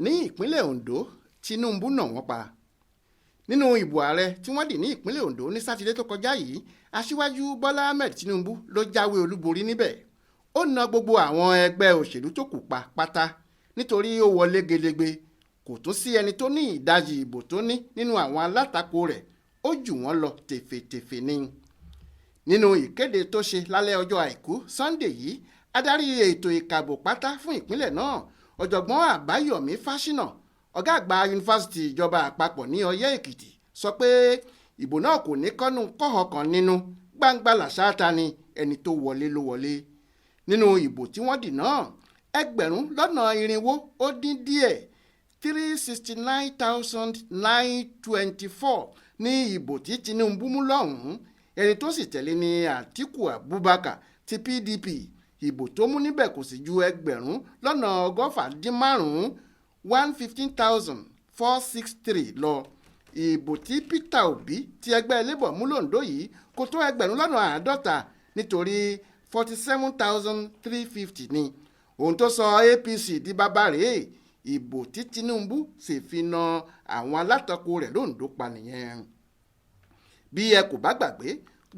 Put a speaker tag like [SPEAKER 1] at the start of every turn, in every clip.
[SPEAKER 1] ní ìpínlẹ̀ Ondo, Tinubu nà wọ́n pa. Nínú ìbò ààrẹ tí wọ́n dì ní ìpínlẹ̀ Ondo ní sátidé tó kọjá yìí, aṣíwájú Bọ́lá Ahmed Tinubu ló jáwé olúborí níbẹ̀. Ó na gbogbo àwọn ẹgbẹ́ òṣèlú tó kù pa pátá nítorí ó wọlé gedegbe. Kò tún sí ẹni tó ní ìdajì ìbò tó ní nínú àwọn alátakò rẹ̀, ó jù wọ́n lọ tèfètèfè ni. Nínú ìkéde tó ṣe lálẹ́ ọjọ́ àìkú Sunday yìí, adarí ètò ìkàbò pátá fún ìpínlẹ̀ náà, ọ̀jọ̀gbọ́n Àbáyọ̀mí Fáṣínà, ọ̀gá àgbà yunifásitì ìjọba àpapọ̀ ní Ọ̀yẹ́ Èkìtì, sọ pé ìbò náà kò ní kọ́nu kọ́họ kan nínú, gbangba làṣáta ni ẹni tó wọlé ló wọlé. Nínú ìbò tí wọ́n dì náà, 400,000 ó dín díẹ̀ 369,924 ní ìbò tí Tinubu mú lọ́hùn-ún. Ẹni tó sì tẹ̀lé ní Atiku Abubakar ti PDP. Ìbò tó mú níbẹ̀ kò sì ju 1,195 115,463 lọ. Ìbò tí Peter Obi ti ẹgbẹ́ Labour mú l'Ondo yìí kò tó 1,50 nítorí 47,350 ni. Ohun tó sọ APC di bàbá rèé. Ìbò tí Tinubu sì fi na àwọn alátakò rẹ̀ l'Ondo pa nìyẹn. Bí ẹ kò bá gbàgbé,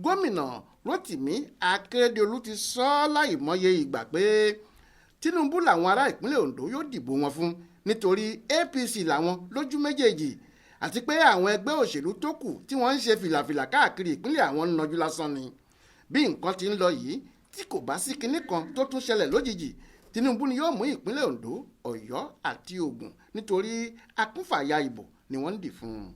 [SPEAKER 1] gómìnà Rotimi Akeredolu ti sọ láìmọye ìgbà pé Tinubu làwọn ará ìpínlẹ̀ Ondo yóò dìbò wọn fún nítorí APC làwọn lójú méjèèjì, àti pé àwọn ẹgbẹ́ òṣèlú tó kù tí wọ́n ń ṣe fìlàfìlà káàkiri ìpínlẹ̀ àwọn ń nájú lásán ni. Bí nǹkan ti ń lọ yìí, tí kò bá sí kinní kan tó tún ṣẹlẹ̀ lójijì, Tinubu ni yóò mú ìpínlẹ̀ Ondo, Ọ̀yọ́ àti Ògùn nítorí akúnfàyà ìbò ni wọ́n ń dì fún un.